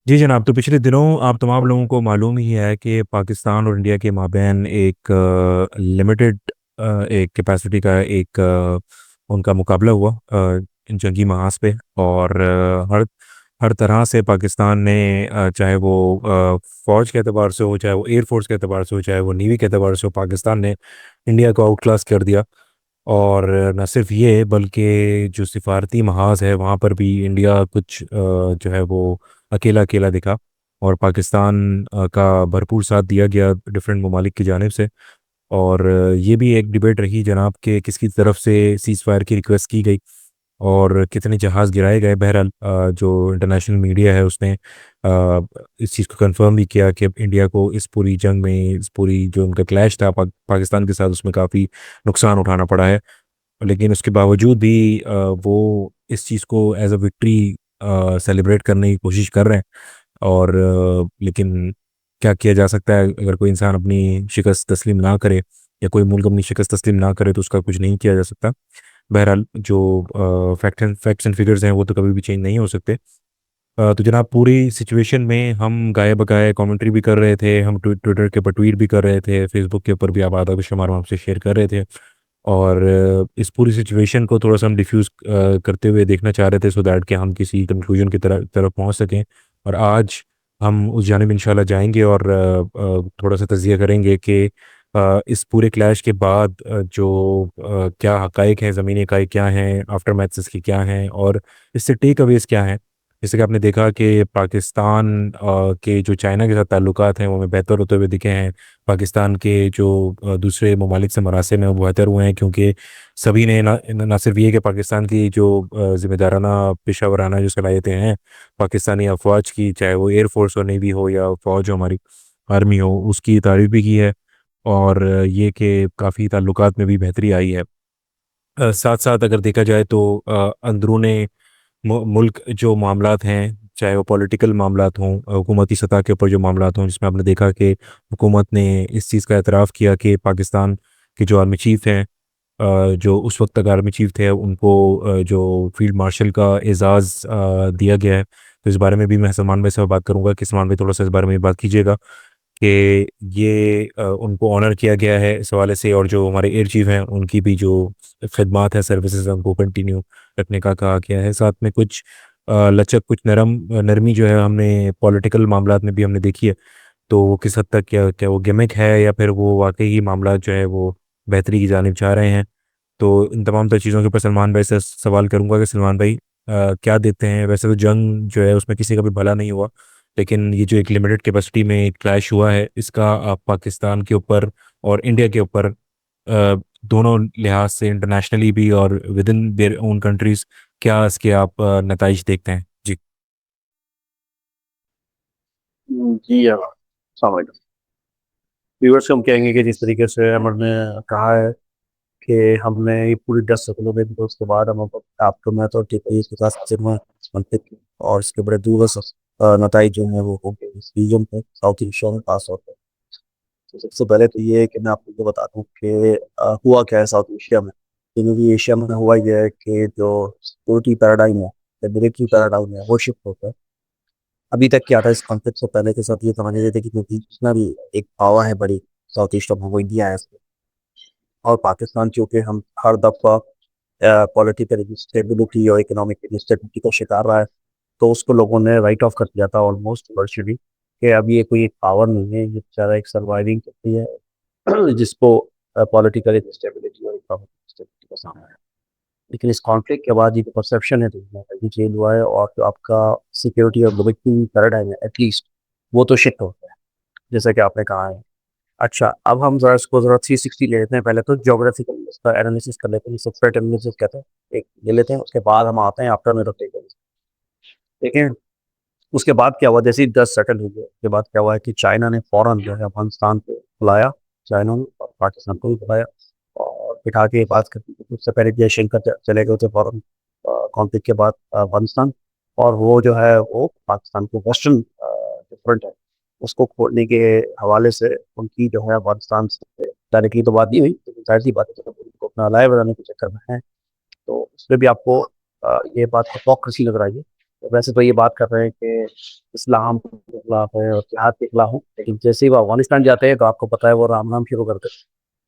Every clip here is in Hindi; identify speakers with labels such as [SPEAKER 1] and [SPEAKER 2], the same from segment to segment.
[SPEAKER 1] जी जनाब, तो पिछले दिनों आप तमाम लोगों को मालूम ही है कि पाकिस्तान और इंडिया के माबैन एक लिमिटेड एक कैपेसिटी का एक उनका मुकाबला हुआ जंगी महाज पे। और हर हर तरह से पाकिस्तान ने चाहे वो फ़ौज के एतबार से हो, चाहे वो एयरफोर्स के एतबार से हो, चाहे वो नेवी के एतबार से हो, पाकिस्तान ने इंडिया को आउट क्लास कर दिया। और न सिर्फ ये बल्कि जो सिफारती महाज है वहाँ पर भी इंडिया कुछ जो है वो अकेला अकेला दिखा। और पाकिस्तान का भरपूर साथ दिया गया डिफरेंट ममालिक की जानिब से। और ये भी एक डिबेट रही जनाब कि किसकी तरफ से सीज़ फायर की रिक्वेस्ट की गई और कितने जहाज़ गिराए गए। बहरहाल जो इंटरनेशनल मीडिया है उसने इस चीज़ को कंफर्म भी किया कि इंडिया को इस पूरी जंग में, इस पूरी जो उनका क्लैश था पाकिस्तान के साथ, उसमें काफ़ी नुकसान उठाना पड़ा है। लेकिन उसके बावजूद भी वो इस चीज़ को एज अ विक्ट्री सेलिब्रेट करने की कोशिश कर रहे हैं। और लेकिन क्या किया जा सकता है, अगर कोई इंसान अपनी शिकस्त तस्लीम ना करे या कोई मुल्क अपनी शिकस्त तस्लीम ना करे तो उसका कुछ नहीं किया जा सकता। बहरहाल जो फैक्ट्स एंड फिगर्स हैं वो तो कभी भी चेंज नहीं हो सकते। तो जनाब, पूरी सिचुएशन में हम गाये बगाए कमेंट्री भी कर रहे थे, हम ट्विटर के ऊपर ट्वीट भी कर रहे थे, फेसबुक के ऊपर भी आबाद शुमार आपसे शेयर कर रहे थे। और इस पूरी सिचुएशन को थोड़ा सा हम डिफ्यूज़ करते हुए देखना चाह रहे थे, सो दैट कि हम किसी कंक्लूजन की तरफ पहुंच सकें। और आज हम उस जानिब इंशाल्लाह जाएंगे और थोड़ा सा तज़िया करेंगे कि इस पूरे क्लैश के बाद जो क्या हक़ाइक़ हैं, ज़मीनी हक़ाइक़ क्या हैं, आफ्टर मैथ्स इसके क्या हैं, और इससे टेक अवेज़ क्या हैं। जैसे कि आपने देखा कि पाकिस्तान के जो चाइना के साथ ताल्लुकात हैं वो हमें बेहतर होते हुए दिखे हैं। पाकिस्तान के जो दूसरे ममालिक से मरासिम हैं वो बेहतर हुए हैं, क्योंकि सभी ने ना सिर्फ ये कि पाकिस्तान की जो ज़िम्मेदाराना पेशा वराना जो सलाहियतें हैं पाकिस्तानी अफवाज की, चाहे वो एयर फोर्स और नेवी हो या फ़ौज हो, हमारी आर्मी हो, उसकी तारीफ़ भी की है। और ये कि काफ़ी ताल्लुकात में भी बेहतरी आई है। साथ साथ अगर देखा जाए तो अंदरूने मुल्क जो मामलात हैं, चाहे वो पॉलिटिकल मामलात हों, हुकूमती सतह के ऊपर जो मामलात हों, जिसमें आपने देखा कि हुकूमत ने इस चीज़ का एतराफ़ किया कि पाकिस्तान के जो आर्मी चीफ़ हैं, जो उस वक्त तक आर्मी चीफ़ थे, उनको जो फील्ड मार्शल का एज़ाज़ दिया गया है। तो इस बारे में भी मैं सलमान भाई से बात करूँगा कि सलमान भाई थोड़ा सा इस बारे में बात कीजिएगा कि ये उनको ऑनर किया गया है इस हवाले से, और जो हमारे एयर चीफ़ हैं उनकी भी जो खदमात है, सर्विसेज हैं, उनको कंटिन्यू रखने का कहा गया है। साथ में कुछ लचक, कुछ नरमी जो है हमने पॉलिटिकल मामलात में भी हमने देखी है। तो वो किस हद तक, क्या क्या वो गिमिक है या फिर वो वाकई ही मामला जो है वो बेहतरी की जानिब जा रहे हैं। तो इन तमाम तर चीज़ों के ऊपर सलमान भाई से सवाल करूँगा कि सलमान भाई क्या देखते हैं। वैसे तो जंग जो है उसमें किसी का भी भला नहीं हुआ, लेकिन ये जो एक लिमिटेड कैपेसिटी में एक क्लैश हुआ है, इसका आप पाकिस्तान के ऊपर और इंडिया के ऊपर दोनों लिहाज से, इंटरनेशनली भी और with in their own countries, क्या इसके आप नताइज देखते हैं जी।
[SPEAKER 2] जी यार, अस्सलाम वालेकुम। व्यूअर्स को हम कहेंगे कि जिस तरीके से अमर ने कहा है कि हमने ये पूरी 10 शक्लों में, तो उसके बाद हम आपको मैं तो ठीक है इसके साथ मंथित और इसके बड़े दूरस नतज जो है वो हो गए इस रीजन पे, साउथ एशिया में खास तौर पर। तो सबसे पहले तो ये है कि मैं आपको ये बता दूं कि हुआ क्या है साउथ एशिया में। क्योंकि एशिया में हुआ यह है कि जो सिक्योरिटी पैराडाइम है या मिलिट्री पैराडाइम है वो शिफ्ट होता है। अभी तक क्या था, इस कॉन्फ्लिक्ट से पहले के साथ ये समझ रहे थे कि क्योंकि जितना भी एक पावर है बड़ी साउथ ईस्ट में वो इंडिया है इसमें। और पाकिस्तान चूंकि हम हर दफा पॉलिटिकल इंस्टेबिलिटी और इकोनॉमिक इंस्टेबिलिटी का शिकार रहा है, तो उसको लोगों ने राइट ऑफ कर दिया था ऑलमोस्ट वर्चुअली कि अब ये कोई एक पावर नहीं है, ये बेचारा एक सर्वाइविंग करती है जिसको पॉलिटिकल इंस्टेबिलिटी और इकोनॉमिक इंस्टेबिलिटी का सामना है। लेकिन इस कॉन्फ्लिक्ट के बाद ये जो परसेप्शन है दुनिया का, ये चेंज हुआ है और जो आपका सिक्योरिटी और लिबर्टी पैराडाइम है एटलीस्ट वो तो शिफ्ट होता है, जैसा कि आपने कहा है। अच्छा, अब हम जरा इसको जरा 360 ले लेते हैं। पहले तो ज्योग्राफिकल इसका एनालिसिस कर लेते हैं, जिसे थ्रेट एनालिसिस कहते हैं, एक ले लेते हैं। उसके बाद हम आते हैं आफ्टर में टेक। देखें उसके बाद क्या हुआ, जैसे ही 10 सेटल हुए उसके बाद क्या हुआ है कि चाइना ने फौरन जो है अफगानिस्तान को बुलाया, चाइना ने, और पाकिस्तान को भी बुलाया और बिठा के बात करती थी। उससे पहले जयशंकर चले गए थे फौरन कॉन्फ्लिक्ट के बाद अफगानिस्तान। और वो जो है वो पाकिस्तान को वेस्टर्न जो फ्रंट है उसको खोलने के हवाले से उनकी जो है अफगानिस्तान से डायरेक्टली तो बात नहीं हुई, लेकिन जाहिर सी बात है जब उनको अपना अलाय बनाने के चक्कर में है तो उसमें भी आपको ये बात हिपोक्रेसी नजर आई है तो वैसे तो ये बात कर रहे हैं कि इस्लाम के खिलाफ है और जिहाद के खिलाफ है, लेकिन जैसे ही वो अफगानिस्तान जाते हैं तो आपको पता है वो राम नाम शुरू करते हैं।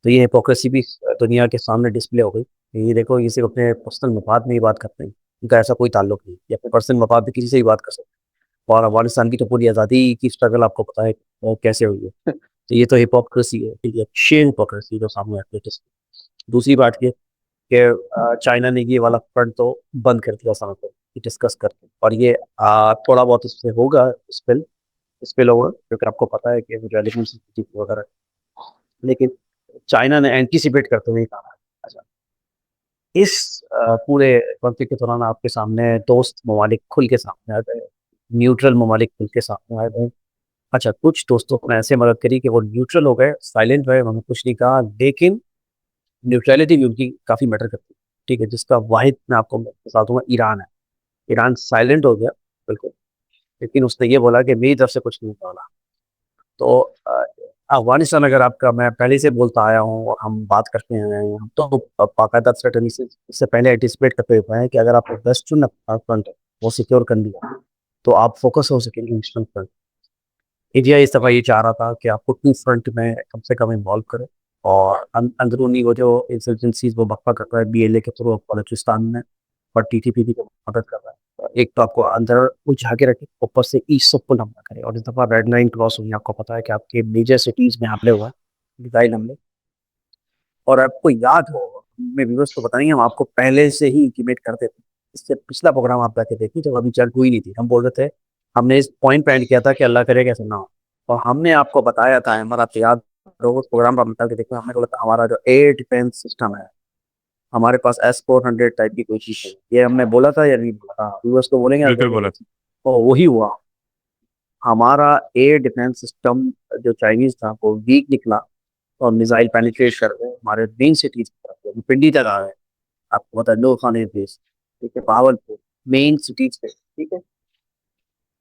[SPEAKER 2] तो ये हिपोक्रेसी भी दुनिया के सामने डिस्प्ले हो गई। ये देखो, ये सिर्फ अपने पर्सनल मफाद में ही बात करते हैं, उनका ऐसा कोई ताल्लुक नहीं, ये अपने पर्सनल मफाद में किसी से ही बात कर सकते हैं। और अफगानिस्तान की तो पूरी आज़ादी की स्ट्रगल आपको पता है वो कैसे हुई है। तो ये तो हिपोक्रेसी है, ये शेर हिपोक्रेसी जो सामने आती है। दूसरी बात ये कि चाइना ने ये वाला फ्रंट तो बंद कर दिया समय पर डिस्कस करके, और ये थोड़ा बहुत इससे होगा, स्पिल होगा, क्योंकि आपको पता है कि जो एलिमेंट्स वगैरह, लेकिन चाइना ने एंटीसिपेट करते हुए कहा। अच्छा, इस पूरे कॉन्फ्लिक्ट के दौरान आपके सामने दोस्त ममालिक खुल के सामने आ गए, न्यूट्रल ममालिक खुल के सामने आ गए। अच्छा, कुछ दोस्तों ने ऐसे मदद करी कि वो न्यूट्रल हो गए, साइलेंट रहे, उन्होंने कुछ नहीं कहा, लेकिन न्यूट्रलिटी भी उनकी काफ़ी मैटर करती है। ठीक है, जिसका वाहिद मैं आपको बता दूंगा, ईरान है। ईरान साइलेंट हो गया, बिल्कुल, लेकिन उसने ये बोला कि मेरी तरफ से कुछ नहीं बोला। तो अफगानिस्तान, अगर आपका, मैं पहले से बोलता आया हूँ और हम बात करते हैं, हम तो बाकायदा स्ट्रेटजी से इससे पहले एंटिसिपेट करते हुए हैं कि अगर आपको वेस्टर्न फ्रंट वो सिक्योर कर लिया तो आप फोकस हो सकेंगे ईस्टर्न फ्रंट। इंडिया इस दफ़ा ये चाह रहा था कि आपको टू फ्रंट में कम से कम इन्वॉल्व करे, और अंदरूनी वो जो इंसर्जेंसीज वो बकवा कर रहा है बीएलए के थ्रू बलूचिस्तान में, और टीटीपी की मदद कर रहा है, एक तो आपको अंदर उलझा के रखे, ऊपर से ईस्ट सब पुल हमला करे। और इस दफ़ा रेड लाइन क्रॉस हुई, आपको पता है कि आपके मेजर सिटीज़ में हमले हुआ है, मिसाइल हमले। और आपको याद हो, मैं व्यूअर्स को बताएंगे, हम आपको पहले से ही इंटीमेट करते थे। इससे पिछला प्रोग्राम आप जाके देखिए जब अभी जंग हुई नहीं थी, हम बोल रहे थे, हमने इस पॉइंट पे एंड किया था कि अल्लाह करे कैसे ना हो, और हमने आपको बताया था, हमारा आपको याद हो उस प्रोग्राम पर बता के देखो, हमने बोला था हमारा जो एयर डिफेंस सिस्टम है, हमारे पास S-400 टाइप की कोई चीज है, ये हमने बोला था या नहीं बोला था? व्यूअर्स को बोलेंगे आप
[SPEAKER 1] बिल्कुल
[SPEAKER 2] देखेंगे।
[SPEAKER 1] बोला।
[SPEAKER 2] तो वही हुआ, हमारा एयर डिफेंस सिस्टम जो चाइनीज था वो वीक निकला, और मिसाइल पेनिट्रेट कर गए हमारे मेन सिटीज की तरफ, पिंडी तक आ गए। आपको पता है लो खान एयरबेस, ठीक है, भावलपुर, मेन सिटीज पे, ठीक है।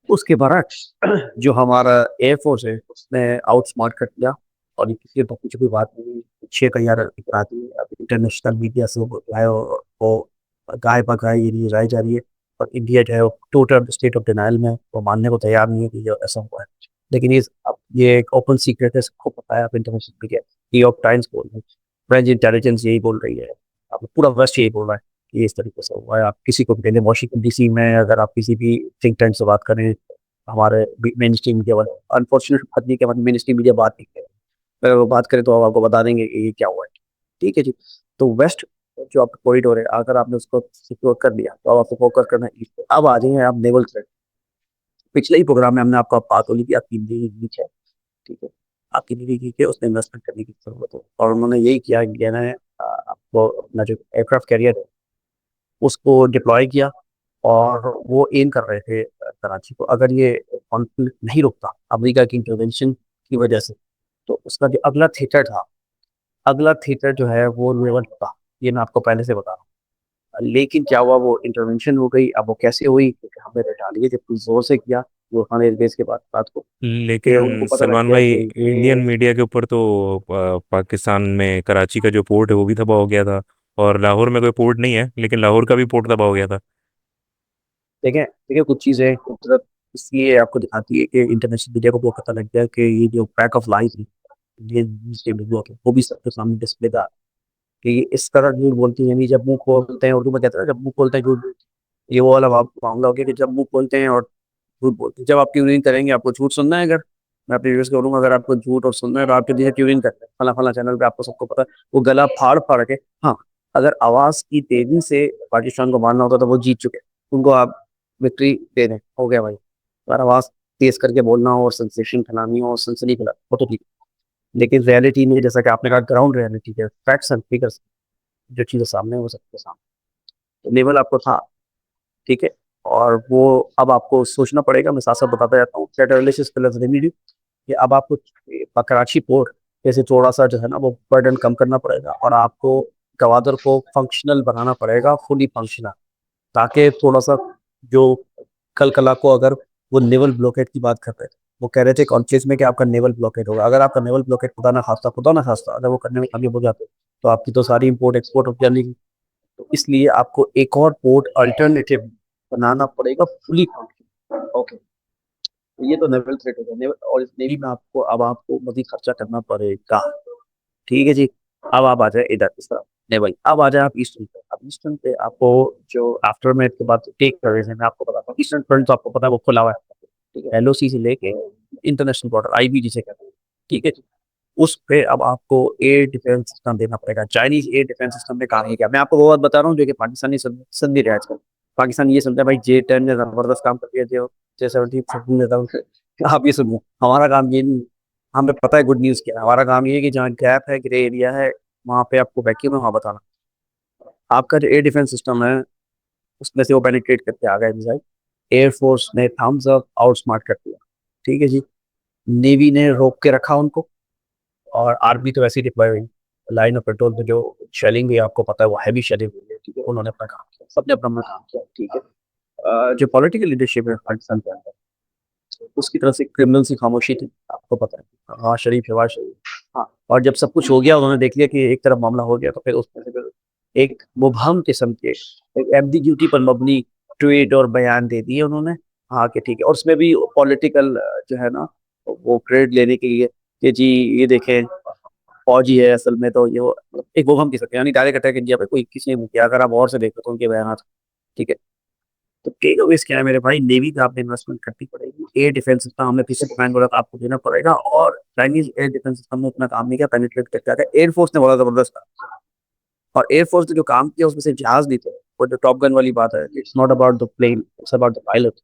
[SPEAKER 2] उसके बरक्स जो हमारा एयरफोर्स है उसने आउटस्मार्ट कर दिया, और ये किसी को कुछ भी बात नहीं, 6 कई आती है, अब इंटरनेशनल मीडिया से वो गाय पकाए ये न्यूज आई जा रही है, और इंडिया जो है वो टोटल स्टेट ऑफ डिनाइल में, वो मानने को तैयार नहीं है कि ये ऐसा हुआ है। लेकिन ये एक ओपन सीक्रेट है, सबको पता है, आप इंटरनेशनल मीडिया, न्यूयॉर्क टाइम्स बोल रही है, फ्रेंच इंटेलिजेंस यही बोल रही है, अब पूरा वेस्ट यही बोल रहा है कि इस तरीके से हुआ है। आप किसी को भी कहें, वॉशिंगटन डीसी में अगर आप किसी भी थिंक टैंक से बात करें, हमारे मेन स्ट्रीम मीडिया वाले, अनफॉर्चुनेट बात नहीं कि हमारी मेन स्ट्रीम मीडिया बात नहीं करे, अगर वो बात करें तो हम आपको बता देंगे कि ये क्या हुआ है। ठीक है जी। तो वेस्ट जो आपका कॉरिडोर है, अगर आपने उसको सिक्योर कर लिया तो अब आपको फोकस करना है ईस्ट पे। अब आ जाइए आप नेवल थ्रेट। पिछले ही प्रोग्राम में हमने आपको बात बोली थी, आपकी नीच है, ठीक है, आपकी नीति की कि उसने इन्वेस्टमेंट करने की जरूरत है, और उन्होंने यही किया, इंडिया ने आपको अपना जो एयरक्राफ्ट कैरियर है उसको डिप्लॉय किया, और वो एम कर रहे थे कराची को। अगर ये कॉन्फ्लिक्ट नहीं रुकता अमेरिका की इंटरवेंशन की वजह से, तो उसका जो अगला थिएटर था, अगला थिएटर जो है वो लेवल होता, ये मैं आपको पहले से बता रहा हूँ। लेकिन क्या हुआ, वो इंटरवेंशन हो गई। अब वो कैसे हुई, क्योंकि हमने रिटालिएट इतनी जोर से किया वो खान एयरबेस के बाद रात को, कि उनको
[SPEAKER 1] लेकिन
[SPEAKER 2] पता लग
[SPEAKER 1] सलमान
[SPEAKER 2] गया
[SPEAKER 1] भाई,
[SPEAKER 2] कि
[SPEAKER 1] इंडियन
[SPEAKER 2] ये,
[SPEAKER 1] मीडिया के ऊपर तो पाकिस्तान में कराची का जो पोर्ट है वो भी तबाह हो गया था, और लाहौर में कोई पोर्ट नहीं है लेकिन लाहौर का भी पोर्ट तबाह हो गया था।
[SPEAKER 2] देखें देखिए, कुछ चीज़ें कुदरत इसलिए आपको दिखाती है कि इंटरनेशनल मीडिया को वो पता लग गया कि ये जो पैक ऑफ लाइज है, ये वो भी सबके सामने डिस्प्ले था, कि ये इस तरह झूठ बोलती है। नहीं, जब मुंह खोलते हैं, उर्दू में कहते हैं ना, जब मुंह खोलते हैं झूठ, ये वो वाला मामला हो गया कि जब मुंह खोलते हैं और झूठ बोलते हैं। जब आप ट्यूनिंग करेंगे, आपको झूठ सुनना है, अगर मैं अपने व्यूअर्स को बोलूंगा, अगर आपको झूठ और सुनना है तो आपके लिए ट्यूनिंग करते हैं, फला फला चैनल पे, आपको सबको पता है, वो गला फाड़ फाड़ के, हाँ, अगर आवाज की तेजी से पाकिस्तान को मारना होता तो वो जीत चुके, उनको आप विक्ट्री दे दें, हो गया भाई। अगर आवाज तेज करके बोलना हो और सेंसेशन फैलानी हो और सनसनी फैला, वो तो ठीक है। लेकिन रियलिटी में, जैसा कि आपने कहा, ग्राउंड रियलिटी है, फैक्ट्स एंड फिगर्स, जो चीज़ें सामने है वो सबके सामने, तो लेवल आपको था, ठीक है। और वो अब आपको सोचना पड़ेगा, मैं साथ साथ बताता जाता हूँ, कि अब आपको कराची पोर्ट जैसे थोड़ा सा जो है ना वो बर्डन कम करना पड़ेगा, और आपको गवादर को फंक्शनल बनाना पड़ेगा, फुली फंक्शनल, ताकि थोड़ा सा जो कल कला को, अगर वो नेवल ब्लॉकेट की बात कर रहे थे, वो कह रहे थे कॉन्फ्रेंस में कि आपका नेवल ब्लॉकेट होगा, अगर आपका नेवल ब्लॉकेट खुदा ना खास्ता अगर वो करने में कामयाब हो जाते तो आपकी तो सारी इंपोर्ट एक्सपोर्ट हो जाने की। तो इसलिए आपको एक और पोर्ट अल्टरनेटिव बनाना पड़ेगा फुली फंक्शन। ओके, तो ये तो नेवल थ्रेट हो गया और इस नेवी में आपको अब आपको मजीद खर्चा करना पड़ेगा। ठीक है जी। अब आप आ जाए इधर इस तरफ, नहीं भाई, अब आ जाए आप ईस्टर्न पे। अब ईस्टर्न पे आपको जो आफ्टर मैथ के बाद टेक कर रहे हैं, मैं आपको बताता हूँ ईस्टर्न फ्रंट तो आपको पता है वो खुला हुआ है। ठीक है, एलओसी से लेके इंटरनेशनल बॉर्डर, आईबी जिसे कहते हैं। ठीक है जी। उस पे अब आपको एयर डिफेंस सिस्टम देना पड़ेगा। चाइनीज एयर डिफेंस सिस्टम में काम है क्या, मैं आपको वो बात बता रहा हूँ जो कि पाकिस्तानी संधि रहा है आजकल। पाकिस्तान ये समझता है भाई J-10 ने जबरदस्त काम कर दिया, जो J-70 ने आप ये सुनिए, हमारा काम ये नहीं। हमें पता है गुड न्यूज़ क्या है। हमारा काम ये है कि जहाँ गैप है, ग्रे एरिया है, वहाँ पे आपको वैक्यूम है, वहाँ बताना। आपका जो एयर डिफेंस सिस्टम है उसमें से वो पेनिट्रेट करके आ गए मिसाइल। एयरफोर्स ने थम्स अप आउट स्मार्ट कर दिया। ठीक है जी। नेवी ने रोक के रखा उनको, और आर्मी तो वैसे ही डिप्लॉय हुई। लाइन ऑफ पेट्रोल पे जो शेलिंग भी आपको पता है वो हैवी शेलिंग हुई है। ठीक है, उन्होंने अपना काम किया, सबने अपना अपना काम किया। ठीक है। जो पॉलिटिकल लीडरशिप है पाकिस्तान के अंदर, उसकी तरफ से क्रिमिनल सी खामोशी थी, आपको पता है। हाँ शरीफ है, वाह शरीफ। हाँ, और जब सब कुछ हो गया, उन्होंने देख लिया कि एक तरफ मामला हो गया, तो फिर उसमें से फिर एक मुबहम किस्म के, एक एम्बिग्यूटी पर मबनी ट्वीट और बयान दे दिए उन्होंने। हाँ कि ठीक है, और उसमें भी पॉलिटिकल जो है ना, वो क्रेडिट लेने के लिए कि जी ये देखें फौजी है असल में, तो ये वो एक मुबहम किस्म, यानी डायरेक्ट अटैक इंडिया पे कोई किसी ने किया। अगर आप और से देखो तो उनके बयान। ठीक है। तो टेक अवेज क्या है मेरे भाई, नेवी पे आपने इन्वेस्टमेंट करनी पड़ेगी। एयर डिफेंस सिस्टम हमने पीछे प्लान बोला था आपको देना पड़ेगा, और चाइनीज एयर डिफेंस सिस्टम ने उतना काम नहीं किया, पेनिट्रेट करके आ गया। एयरफोर्स ने बड़ा जबरदस्त काम किया। और एयरफोर्स ने जो काम किया उसमें से जहाज नहीं थे। वो जो टॉप गन वाली बात है, it's not about the plane, it's about the pilot.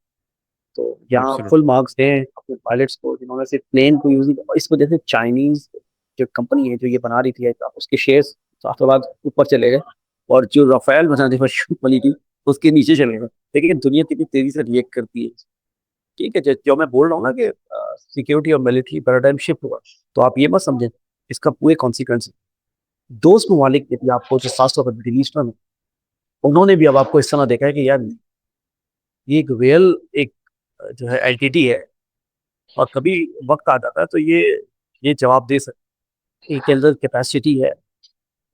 [SPEAKER 2] तो यहाँ फुल
[SPEAKER 1] एब्सोल्युटली।
[SPEAKER 2] मार्क्स दें अपने पायलट्स को जिन्होंने सिर्फ प्लेन को यूज नहीं किया। इस वजह से चाइनीज जो कंपनी है जो ये बना रही थी, उसके शेयर सातों बाद ऊपर चले गए, और जो राफेल बनाने पर बनी थी उसके नीचे चले गए। लेकिन दुनिया कितनी तेजी से रिएक्ट करती है। ठीक है, जो मैं बोल रहा हूँ ना कि सिक्योरिटी और मिलिट्री पैराडाइम शिफ्ट हुआ, तो आप ये मत समझें, इसका पूरे कॉन्सिक्वेंस। दोस्त ममालिक ने भी आपको जो खासतौर पर मिडिल ईस्ट में, उन्होंने भी अब आपको इस तरह देखा है कि यार ये एक रियल एक जो है एंटिटी है, और कभी वक्त आ जाता है तो ये जवाब दे सकते हैं। इनके अंदर कैपेसिटी है,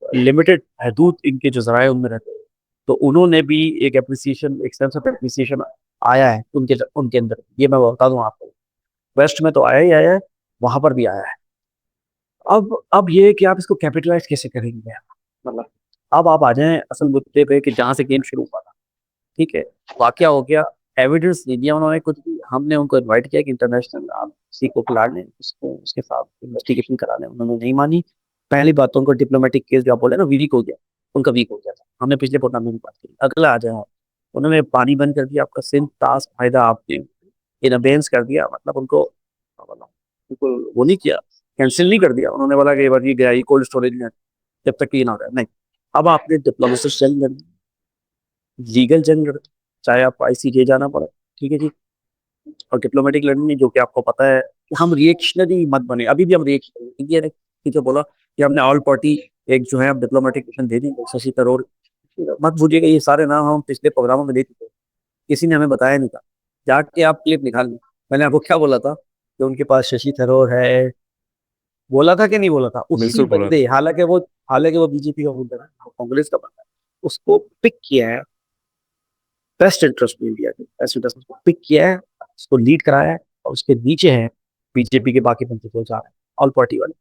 [SPEAKER 2] लिमिटेड हदूद इनके जो जराए उनमें रहते हैं। तो उन्होंने भी एक एप्रिसिएशन, एक सेंस ऑफ एप्रिसिएशन आया है उनके उनके अंदर। ये मैं बता दूं आपको, वेस्ट में तो आया ही आया है, वहां पर भी आया है। अब ये है कि आप इसको कैपिटलाइज कैसे करेंगे, मतलब अब आप आ जाएं असल मुद्दे पे कि जहाँ से गेम शुरू हुआ था। ठीक है, वाकया हो गया, एविडेंस नहीं दिया उन्होंने कुछ भी। हमने उनको इनवाइट किया कि इंटरनेशनल आप किसी को बुला लें, उसको उसके साथ इन्वेस्टिगेशन करा लें, उन्होंने नहीं मानी। पहली बात तो उनको डिप्लोमेटिक केस जो आप बोले ना वीक हो गया, उनका वीक हो गया था। हमने पिछले प्रोग्राम में भी बात की। अगला आ जाए आप, उन्होंने पानी बंद कर दिया आपका सिंध तास फायदा आपने इन अबेंस कर दिया, मतलब उनको वो नहीं किया, कैंसिल नहीं कर दिया। उन्होंने बोला कि ये गया, ये कोल्ड स्टोरेज में जब तक ये ना हो जाए नहीं। अब आपने डिप्लोमेसी से जंग लड़ी, लीगल जंग लड़ी, चाहे आपको आईसीजे जाना पड़ा। ठीक है जी। और डिप्लोमेटिक लड़नी जो कि आपको पता है कि हम रिएक्शनरी मत बने, अभी भी हम रिएक्शनरी। ये कि जो बोला कि हमने ऑल पार्टी एक जो है हम डिप्लोमेटिक मिशन दे देंगे, शशि थरूर, मत भूलिएगा ये सारे नाम हम पिछले प्रोग्रामों में दे चुके हैं। किसी ने हमें बताया नहीं था। जाके आप क्लिप निकाल लें, मैंने आपको क्या बोला था कि उनके पास शशि थरूर है, बोला था कि नहीं बोला था। उसी
[SPEAKER 1] बिल्कुल बोला
[SPEAKER 2] बंदे,
[SPEAKER 1] था।
[SPEAKER 2] हालांकि वो बीजेपी का बंदा है, वो कांग्रेस का बंदा है, उसको पिक किया है बेस्ट इंटरेस्ट में, इंडिया के बेस्ट इंटरेस्ट में पिक किया है, उसको लीड कराया है। और उसके नीचे है बीजेपी के बाकी बंदे जो जा रहे हैं, ऑल पार्टी वाले।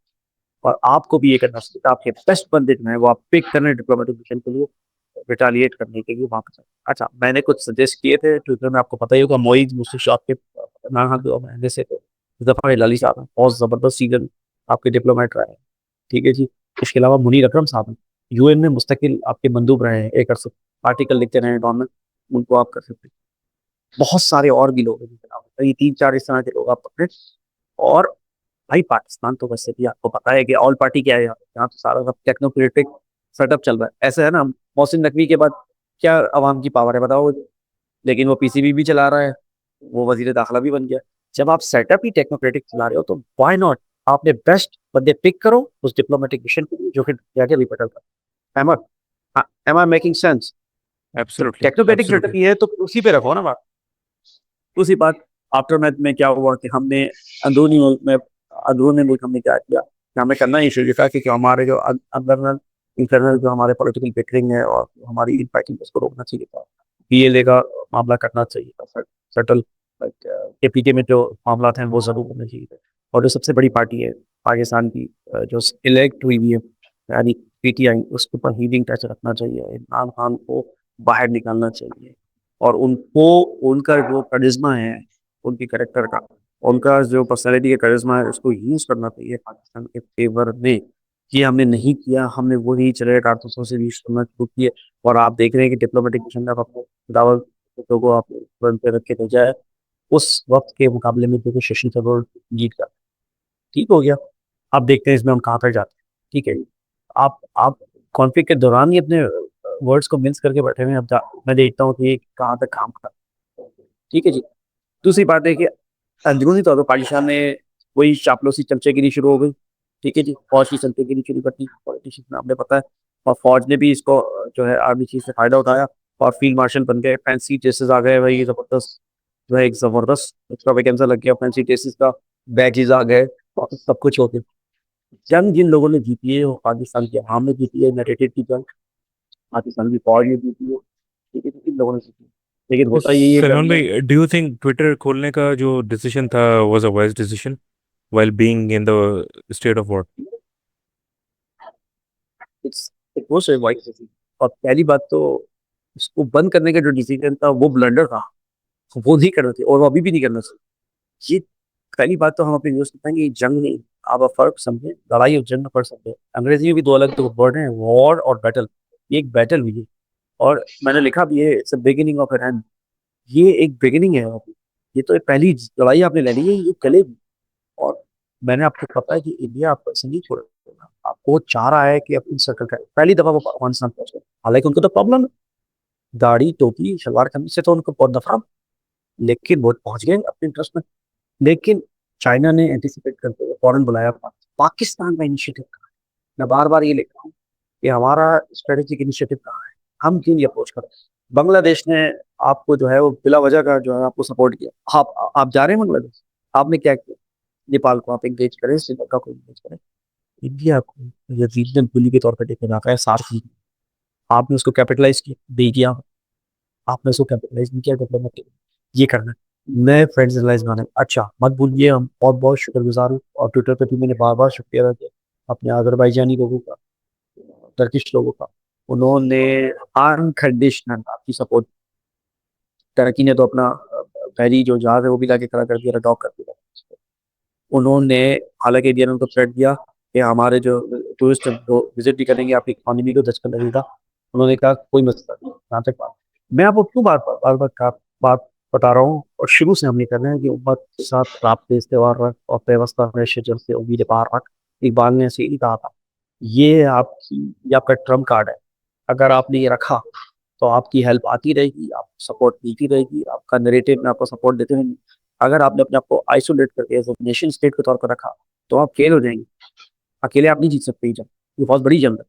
[SPEAKER 2] और आपको भी ये करना चाहिए, आपके बेस्ट बंदे जो है वो आप पिक करने डिप्लोमेटिक मिशन के लिए, रिटालिएट करने के लिए वहां पर। अच्छा, मैंने कुछ सजेस्ट किए थे ट्विटर में, आपको पता ही होगा, मोईज मुझसे शॉप के नाम से जफर हिलाली साहब हैं, बहुत जबरदस्त सीजन आपके डिप्लोमेट रहे हैं। ठीक है जी। इसके अलावा मुनीर अकरम साहब हैं, यूएन में मुस्तकिल आपके मंदूब रहे हैं, एक अरसा आर्टिकल लिखते रहे डॉन, उनको आप कर सकते हैं। बहुत सारे और भी लोग हैं जिनके नाम हैं। ये तीन चार इस तरह के लोग आप पकड़े। और भाई पाकिस्तान तो वैसे भी आपको पता है कि ऑल पार्टी क्या है, यहाँ तो सारा सब टेक्नोक्रेटिक सेटअप चल रहा है। ऐसा है ना, मोहसिन नकवी के बाद क्या अवाम की पावर है बताओ। लेकिन वो पीसीबी भी चला रहा है, वो वजीर दाखिला भी बन गया। जब आप सेटअप ही टेक्नोक्रेटिक चला रहे हो तो व्हाई नॉट आपने बेस्ट बंदे पिक करो उस डिप्लोमेटिक मिशन के लिए जो कि जाके रिपेटल कर। Am I making sense? जब
[SPEAKER 1] एब्सोल्युटली,
[SPEAKER 2] टेक्नोक्रेटिक सेटअप
[SPEAKER 1] एब्सोल्युटली।
[SPEAKER 2] ही है तो उसी पे रखो ना बात। उसी बात। आफ्टर मैथ में क्या हुआ कि हमने अंदरूनी मुल्क में, अंदरूनी मुल्क हमने क्या किया कि हमें करना ही शुरू किया कि हमारे जो अंदर इंटरनल जो हमारे पॉलिटिकल बिकरिंग है और हमारी इन फाइटिंग उसको रोकना चाहिए था। पीएलए का मामला करना चाहिए था, सेटल केपीके में जो मामला हैं वो ज़रूर होने चाहिए थे। और जो सबसे बड़ी पार्टी है पाकिस्तान की, जो इलेक्ट हुई है यानी पीटीआई, उसके ऊपर हीलिंग टच रखना चाहिए। इमरान खान को बाहर निकालना चाहिए और उनको उनका जो करिश्मा है, उनकी कैरेक्टर का, उनका जो पर्सनैलिटी का करिश्मा है, उसको यूज़ करना चाहिए पाकिस्तान के फेवर में। ये हमने नहीं किया, हमने वही चले कारतूसों से यूज़ करना शुरू किए। और आप देख रहे हैं कि डिप्लोमेटिक मिशन में अपने दावल को आप फ्रंट पे रख के भेजा है। उस वक्त के मुकाबले में देखो शशि थरूर जीत गया, ठीक हो गया। अब देखते हैं इसमें हम कहाँ तक जाते हैं। ठीक है, आप कॉन्फ्लिक्ट के दौरान ही अपने वर्ड्स को मिन्स करके बैठे हुए हैं। मैं देखता हूँ कि ये कहाँ तक काम कर, ठीक है जी। दूसरी बात है कि अंदरूनी तौर पर पाकिस्तान में वही चापलूसी चमचेगिरी शुरू हो गई, ठीक है जी। फौज की चमचेगिरी शुरू कर दी पॉलिटिशियन ने, आपने पता है। और फौज ने भी इसको जो है आर्मी चीफ से फायदा उठाया और फील्ड मार्शल बन गए, फैंसी ड्रेसेस आ गए भाई, जबरदस्त जो है, एक जबरदस्त उसका वैकेंसा लग गया फैंसी ड्रेसेस का, बैजेस आ गए और सब कुछ हो गया। जंग जिन लोगों ने जीती है वो पाकिस्तान की आवाम ने जीती है, नरेटिव की जंग पाकिस्तान की फौज ने जीती है, ठीक है, तो इन लोगों ने जीती है। लेकिन होता यही है कि
[SPEAKER 1] सलमान
[SPEAKER 2] हमने
[SPEAKER 1] भाई, डू यू थिंक ट्विटर खोलने का जो डिसीजन था was a wise decision while being in the state of war?
[SPEAKER 2] It's it was a white decision. और पहली बात तो उसको बंद करने का जो डिसीजन था वो ब्लंडर था, वो नहीं करना चाहिए और वो अभी भी नहीं करना चाहिए। ये पहली बात तो हम अपने व्यूअर्स को कहेंगे, ये जंग नहीं, आप फर्क समझे, लड़ाई और जंग में फर्क समझे। अंग्रेजी में भी दो अलग तो वर्ड हैं, वॉर और बैटल। ये एक बैटल हुई है और मैंने लिखा भी है, it's beginning of an end. ये एक बिगिनिंग है अभी। ये तो एक पहली लड़ाई आपने ले ली है, ये चलेगी। और मैंने आपको पता है कि इंडिया आपको ऐसे नहीं छोड़ेगा, आपको चाह रहा है कि अपनी सर्कल का पहली दफा वो अफगानिस्तान पहुंचे। हालांकि उनको तो प्रॉब्लम है, दाढ़ी टोपी सलवार कमीज से तो उनको बहुत नफरत, लेकिन वो पहुंच गए अपने इंटरेस्ट में। लेकिन चाइना ने एंटिसिपेट करते हुए फौरन बुलाया। पाकिस्तान का इनिशिएटिव कहाँ है? मैं बार बार ये लिख रहा हूँ कि हमारा स्ट्रेटेजिक इनिशिएटिव कहाँ है, हम क्यों ये अप्रोच करें। बांग्लादेश ने आपको जो है वो बिला वजह का जो है आपको सपोर्ट किया। आप जा रहे हैं बांग्लादेश, आपने क्या किया? नेपाल को आप एंगेज करें, श्रीलंका को एंगेज करें। इंडिया को ये रीजनल बुली के तौर पर देखा जाता है, सारथी। आपने उसको कैपिटलाइज किया, दे दिया। आपने उसको कैपिटलाइज नहीं किया, डिप्लोमेटिक ये करना है। मैं फ्रेंड्स एनालाइज बनाने, अच्छा मत भूलिए, हम बहुत बहुत शुक्रगुजार हूँ। और ट्विटर पे भी मैंने बार बार शुक्रिया अदा किया अपने अजरबैजानी लोगों का, टर्किश लोगों का। उन्होंने अनकंडीशनल आपकी सपोर्ट। टर्की ने तो अपना पहली जो जहाज है वो भी लाके खड़ा कर दिया, डॉक कर दिया। उन्होंने हालांकि इंडिया ने उनको थ्रेट दिया कि हमारे जो टूरिस्ट विजिट भी करेंगे आपकी इकोनॉमी को दचका लगेगा। उन्होंने कहा कोई मसला नहीं, जहाँ तक बात। मैं आपको क्यों बात बता रहा हूँ और शुरू से हम ये कर रहे हैं कि उम्मत के साथ राब्ते इस्तेवार रख और व्यवस्था में शजर से उम्मीद पार रख। इकबाल ने ऐसे ही कहा था। ये आपका ट्रम्प कार्ड है। अगर आपने ये रखा तो आपकी हेल्प आती रहेगी, आपको सपोर्ट मिलती रहेगी, आपका नरेटिव में आपको सपोर्ट देते रहेंगे। अगर आपने अपने आप को आइसोलेट करके एज नेशन स्टेट के तौर पर रखा तो आप फेल हो जाएंगे। अकेले आप नहीं जीत सकते ये जंग, ये बहुत बड़ी जंग है।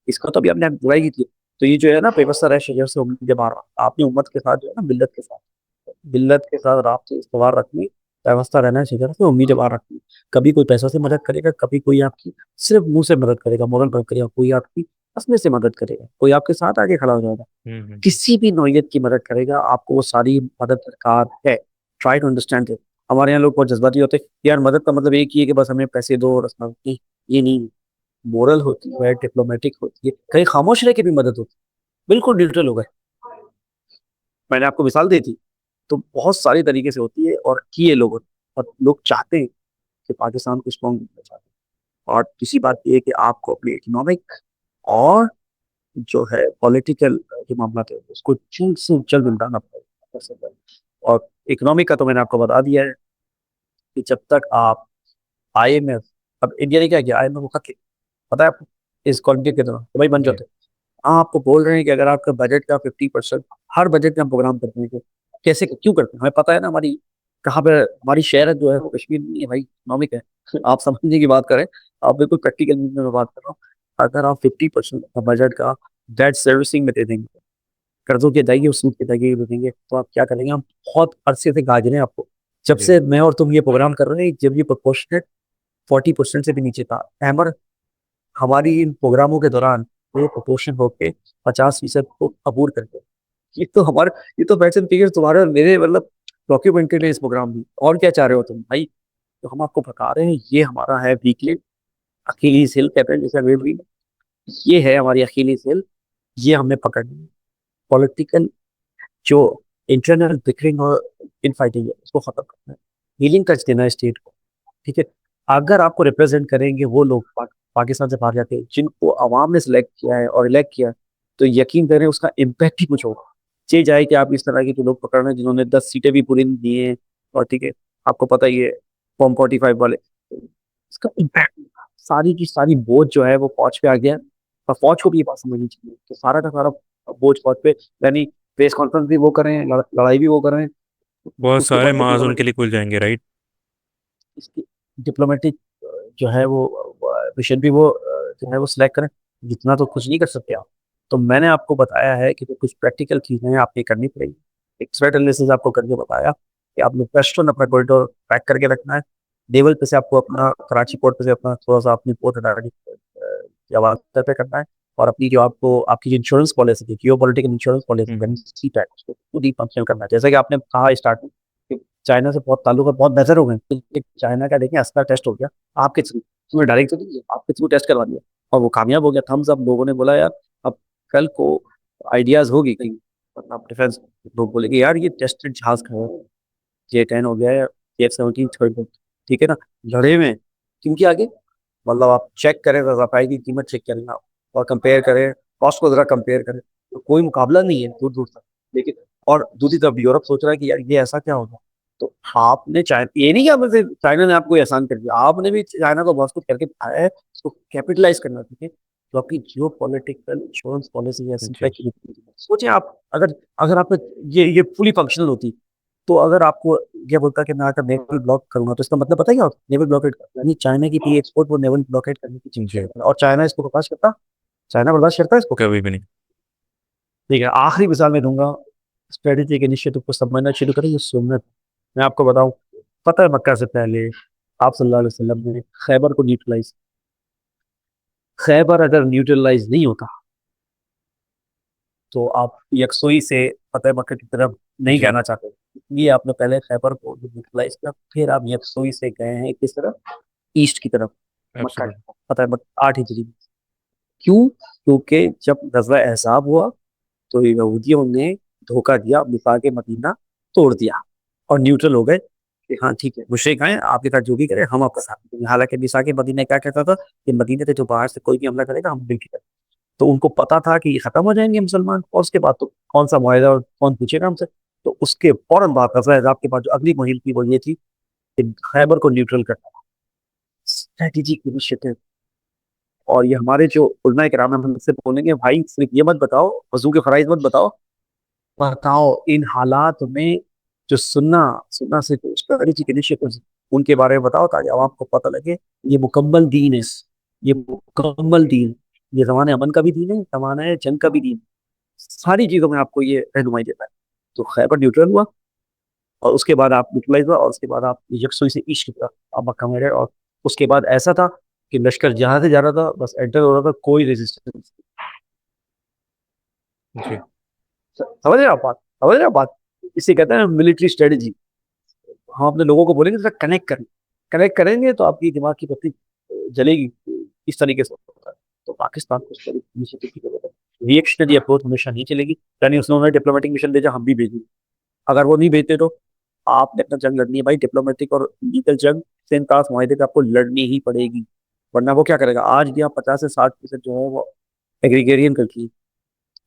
[SPEAKER 2] इसका तो अभी आपने बुराई की थी। तो ये जो है ना, पेबस्तर है शजर से उम्मीद मार, आपने उम्मत के साथ जो है ना, मिल्लत के साथ रात से इस्तवार रखनी, व्यवस्था रहना है शजर से उम्मीद मार रखनी। कभी कोई पैसों से मदद करेगा, कभी कोई आपकी सिर्फ मुंह से मदद करेगा, मोरल मदद करेगा, कोई आपकी हंसने से मदद करेगा, कोई आपके साथ आगे खड़ा हो जाएगा।
[SPEAKER 1] हम्म।
[SPEAKER 2] किसी भी नौयत की मदद करेगा, आपको वो सारी मदद दरकार है। Try to understand it. हमारे यहाँ लोग बहुत जज्बाती होते हैं, यार मदद का मतलब एक ही है कि बस हमें पैसे दो और रस्म नहीं। ये नहीं, मोरल होती है, डिप्लोमेटिक होती है, कहीं खामोश रह के भी मदद होती है, बिल्कुल न्यूट्रल हो गए। मैंने आपको मिसाल दी थी। तो बहुत सारी तरीके से होती है और किए लोगों ने। और लोग चाहते हैं कि पाकिस्तान को स्ट्रॉन्ग बनना चाहते हैं। और तीसरी बात ये है कि आपको अपनी इकोनॉमिक और जो है पॉलिटिकल जो मामला थे उसको जल्द से जल्द निपटाना पड़ेगा। और इकोनॉमिक का तो मैंने आपको बता दिया है कि जब तक आप आईएमएफ, अब इंडिया ने क्या किया, आईएमएफ को खत पता है आपको, इस कॉन्फ्लिक्ट के दौरान तो भाई बन
[SPEAKER 1] जी।
[SPEAKER 2] जाते हैं। हाँ, आपको बोल रहे हैं कि अगर आपका बजट का 50%, हर बजट में हम प्रोग्राम करते हैं, कैसे क्यों करते हैं, हमें पता है ना हमारी कहाँ पे हमारी शहर जो है वो कश्मीर नहीं है भाई, इकोनॉमिक है। आप समझने की बात करें, आप बिल्कुल प्रैक्टिकल में बात कर रहा हूँ। अगर आप 50% बजट का डेट सर्विसिंग में दे देंगे, कर्जों की अदायगी और सूद की अदायगी दे देंगे, तो आप क्या करेंगे। हम बहुत अरसे से गाज रहे हैं आपको, जब
[SPEAKER 1] जी।
[SPEAKER 2] से मैं और तुम ये प्रोग्राम कर रहे हैं, जब ये प्रोपोर्शनेट 40% से भी नीचे था। हैमर हमारी इन प्रोग्रामों के दौरान वो प्रोपोर्शन होके 50% को अबूर कर गया। ये तो फैक्ट्स एंड फिगर्स तुम्हारे और मेरे मतलब डॉक्यूमेंटेड है इस प्रोग्राम में। और क्या चाह रहे हो तुम भाई? तो हम आपको बता रहे हैं ये हमारा है वीकली अखिलीज हिल कैपिटल जैसा वे भी, ये है हमारी अखिलीज हिल। ये हमें पकड़नी है। पॉलिटिकल जो इंटरनल बिकरिंग और इन फाइटिंग है उसको खत्म करना है। हीलिंग टच देना है स्टेट को। ठीक है। अगर आपको रिप्रेजेंट करेंगे वो लोग पाकिस्तान से बाहर जाके जिनको आवाम ने सिलेक्ट किया है और इलेक्ट किया है, तो यकीन करें उसका इम्पैक्ट ही कुछ होगा। चे जाए कि आप इस तरह के जो लोग पकड़ रहे हैं जिन्होंने 10 सीटें भी पूरी नहीं दी हैं, और ठीक है आपको पता ही है फॉर्म 45 वाले, इसका इम्पैक्ट सारी की सारी बोझ जो है वो फौज पे आ गया है। और फौज को भी ये बात समझनी चाहिए कि सारा का सारा बोझ फौज पे, यानी प्रेस कॉन्फ्रेंस भी वो कर रहे हैं, लड़ाई भी वो कर रहे हैं।
[SPEAKER 1] बहुत
[SPEAKER 2] उसके
[SPEAKER 1] सारे
[SPEAKER 2] बाद
[SPEAKER 1] माज उनके
[SPEAKER 2] डिप्लोमेटिक,
[SPEAKER 1] लिए खुल जाएंगे, राइट।
[SPEAKER 2] इसकी डिप्लोमेटिक जो है वो मिशन भी वो जो है वो सिलेक्ट करें। जितना तो कुछ नहीं कर सकते आप। तो मैंने आपको बताया है कि जो कुछ प्रैक्टिकल चीजें हैं आपने करनी पड़ेगी। एक स्वेट एनालिसिस आपको करके बताया कि आपने वेस्टर्न अपना कॉरिडोर पैक करके रखना है। नेवल पे से आपको अपना कराची पोर्ट पे से अपना थोड़ा सा अपनी पोर्ट अथॉरिटी जवाहर पे करना है। और अपनी जो आपको आपकी इंश्योरेंस पॉलिसी थी, जियो पॉलिटिकल इंश्योरेंस पॉलिसी
[SPEAKER 1] हम्म।
[SPEAKER 2] करनी, सी पैक उसको पूरी फंक्शनल करना है। जैसे कि आपने कहा स्टार्ट में कि चाइना से बहुत ताल्लुक है, बहुत बेहतर हो गए, तो चाइना का देखें असला टेस्ट हो गया आपके थ्रू, उसमें डायरेक्ट तो नहीं किया, आपके थ्रू टेस्ट करवा दिया और वो कामयाब हो गया। थम्स अप लोगों ने बोला यार अब कल को आइडियाज होगी कहीं, मतलब डिफेंस लोग बोलेंगे यार ये टेस्टेड जहाज का है, J-10 हो गया है, F-17 थर्ड, ठीक है ना, लड़े में क्योंकि आगे मतलब आप चेक करें तो रफाई की कीमत चेक करें आप और कंपेयर करें, कॉस्ट को जरा कंपेयर करें, तो कोई मुकाबला नहीं है दूर दूर तक। लेकिन और दूसरी तरफ यूरोप सोच रहा है कि यार ये ऐसा क्या होगा। तो आपने चाइना, ये नहीं कि आप चाइना ने आपको एहसान कर दिया, आपने भी चाइना को बहुत कुछ करके दिखाया है, उसको कैपिटलाइज करना चाहिए। तो आपकी जियो पॉलिटिकल इंश्योरेंस पॉलिसी ऐसी
[SPEAKER 1] जी।
[SPEAKER 2] सोचें आप, अगर अगर आपने ये फुली फंक्शनल होती, तो अगर आपको ये बोलता कि मैं आकर नेवल ब्लॉक करूंगा, तो इसका मतलब पता है क्या होता? नेवल ब्लॉकेट, यानी चाइना की पी एक्सपोर्ट वो नेवल ब्लॉकेट करने की चीज
[SPEAKER 1] जी।
[SPEAKER 2] करेगा और चाइना इसको बर्दाश्त करता? चाइना बर्दाश्त करता है इसको?
[SPEAKER 1] कभी भी नहीं।
[SPEAKER 2] ठीक है, आखिरी मिसाल में दूंगा। स्ट्रेटेजिक इनिशिएटिव को समझना शुरू करें, ये सुन्नत। मैं आपको बताऊं, फतेह मक्का से पहले आप सल्लल्लाहु अलैहि वसल्लम ने खैबर को न्यूट्रलाइज, खैबर अगर न्यूट्रलाइज नहीं होता तो आप यकसोई से फतेह मक्का की तरफ नहीं
[SPEAKER 1] जी।
[SPEAKER 2] कहना चाहते, इसलिए आपने पहले खैबर को न्यूट्रलाइज किया, फिर आप यकसोई से गए हैं किस तरफ? ईस्ट की तरफ, मक्का की
[SPEAKER 1] एब्सोल्युटली।
[SPEAKER 2] तरफ, फतेह मक्का 8 हिजरी में। क्यों? क्योंकि जब गज़वा एहसाब हुआ तो यहूदियों ने धोखा दिया, मिसाक मदीना तोड़ दिया और न्यूट्रल हो गए कि हाँ ठीक है मुशरिक आए आपके साथ जो भी करे हम आपका साथ देंगे। हालांकि मिसाक मदीना क्या कहता था कि मदीने से जो बाहर से कोई भी हमला करेगा हम मिल के करेंगे। तो उनको पता था कि ये खत्म हो जाएंगे मुसलमान और उसके बाद तो कौन सा मुआहदा और कौन पूछेगा हमसे। तो उसके फौरन बाद गज़वा एहसाब के बाद जो अगली मुहिम थी वो ये थी कि खैबर को न्यूट्रल करना, स्ट्रेटेजिक इनिशिएटिव। और ये हमारे जो उलमा कराम है हमसे बोलेंगे भाई सिर्फ ये मत बताओ, वजू के फराइज मत बताओ, बताओ इन हालात में जो सुन्ना सुन्ना से स्ट्रेटेजिक इनिशिएटिव्स उनके बारे में बताओ, ताकि आवाम को पता लगे ये मुकम्मल दीन है, ये मुकम्मल दीन, ये जमाने अमन का भी दीन है, जमाना जंग का भी दीन। सारी चीजों में आपको ये रहनुमाई देता है। तो खैबर न्यूट्रल हुआ और उसके बाद आप न्यूट्रलाइज हुआ और उसके बाद आप यकसुई से ईस्ट की तरफ आप मक्का में रहे। और उसके बाद ऐसा था कि लश्कर जहां से जा रहा था बस एंटर हो रहा था, कोई रेजिस्टेंस।
[SPEAKER 1] जी।
[SPEAKER 2] समझ रहे हो आप बात? समझ रहे हो आप बात? इसे कहते हैं मिलिट्री स्ट्रेटेजी। हम अपने लोगों को बोलेंगे जरा कनेक्ट करें, कनेक्ट करेंगे तो आपकी दिमाग की बत्ती जलेगी। इस तरीके से होता है। तो पाकिस्तान को इनिशिएटिव की जरूरत है। रिएक्शनरी अप्रोच हमेशा नहीं चलेगी, यानी उसने डिप्लोमेटिक मिशन भेजा हम भी भेजेंगे। अगर वो नहीं भेजते तो आपने अपना जंग लड़नी है भाई, डिप्लोमेटिक और लीगल जंग से इनकास माहे पे आपको लड़नी ही पड़ेगी। वरना वो क्या करेगा, आज भी आप 50 से 60% जो है वो एग्रीगेरियन करती है,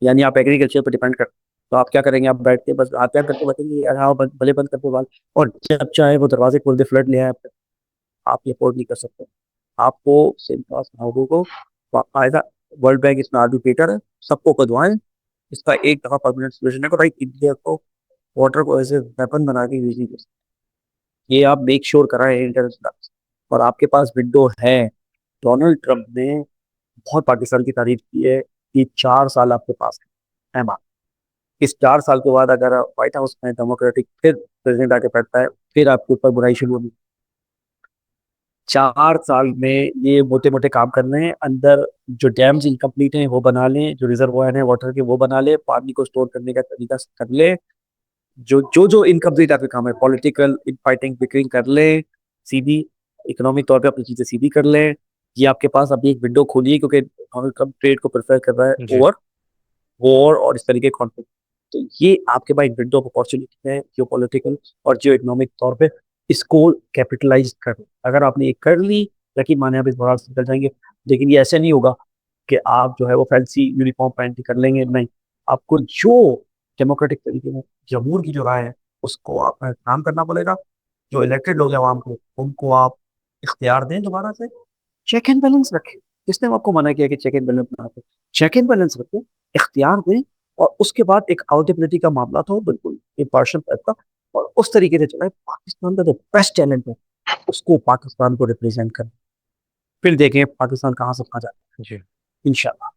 [SPEAKER 2] यानी आप एग्रीकल्चर पर डिपेंड कर। तो आप क्या करेंगे, आप बैठ के बस हाथ पैर करके बैठेंगे यार हाँ भले बंद करते बाल, और जब चाहे वो दरवाजे खोल दे फ्लड ले आए आप ये अफोर्ड नहीं कर सकते। आपको सिंथास नाउडू को बाकायदा, वर्ल्ड बैंक इसमें आर्बिट्रेटर है, सबको कदवाएं, इसका एक दफा परमानेंट सोल्यूशन है को भाई इंडिया को वाटर को ऐसे वेपन बना के यूज नहीं कर सकते। ये आप मेक श्योर कराएं इंटरनेशनल। और आपके पास विंडो है। डोनाल्ड ट्रंप ने बहुत पाकिस्तान की तारीफ की है कि 4 साल आपके पास है मान। इस 4 साल के बाद अगर व्हाइट हाउस में डेमोक्रेटिक फिर प्रेसिडेंट आके बैठता है, फिर आपके ऊपर बुराई शुरू होगी। 4 साल में ये मोटे मोटे काम कर रहे हैं। अंदर जो डैम्स इनकम्प्लीट हैं वो बना लें, जो रिजर्वोयर है वाटर के वो बना ले, पानी को स्टोर करने का तरीका कर ले, जो इनकम्प्लीट आपके काम है, पॉलिटिकल इनफाइटिंग बिकरिंग कर ले, सीधी इकोनॉमिक तौर पे अपनी चीजें सीधी कर ले। ये आपके पास अभी एक विंडो खोली है, क्योंकि डोनाल्ड ट्रम्प ट्रेड को प्रेफर कर रहा है
[SPEAKER 1] जी।
[SPEAKER 2] ओवर वॉर और इस तरीके के कॉन्फ्लिक्ट। तो ये आपके पास विंडो ऑफ अपॉर्चुनिटी है जियो पॉलिटिकल और जियो इकोनॉमिक तौर पे, इसको कैपिटलाइज कर। अगर आपने ये कर ली, यकीन माने आप इस बहार से निकल जाएंगे। लेकिन ये ऐसे नहीं होगा कि आप जो है वो फैंसी यूनिफॉर्म पहन के कर लेंगे, नहीं। आपको जो डेमोक्रेटिक तरीके में जमहूर की जो राय है उसको आप काम करना पड़ेगा। जो इलेक्टेड लोग हैं आवाम को, उनको आप इख्तियार दें दोबारा से, चेक एंड बैलेंस रखें। किसने आपको मना किया कि चेक एंड बैलेंस ना रखें? चेक एंड बैलेंस रखें, इख्तियार दें, और उसके बाद एक अकाउंटेबिलिटी का मामला था बिल्कुल इम्पार्शियल टाइप का, और उस तरीके से चलाए। पाकिस्तान का जो बेस्ट टैलेंट है उसको पाकिस्तान को रिप्रेजेंट करें, फिर देखें पाकिस्तान कहाँ से कहाँ जाता
[SPEAKER 1] जी।
[SPEAKER 2] है, इंशाल्लाह।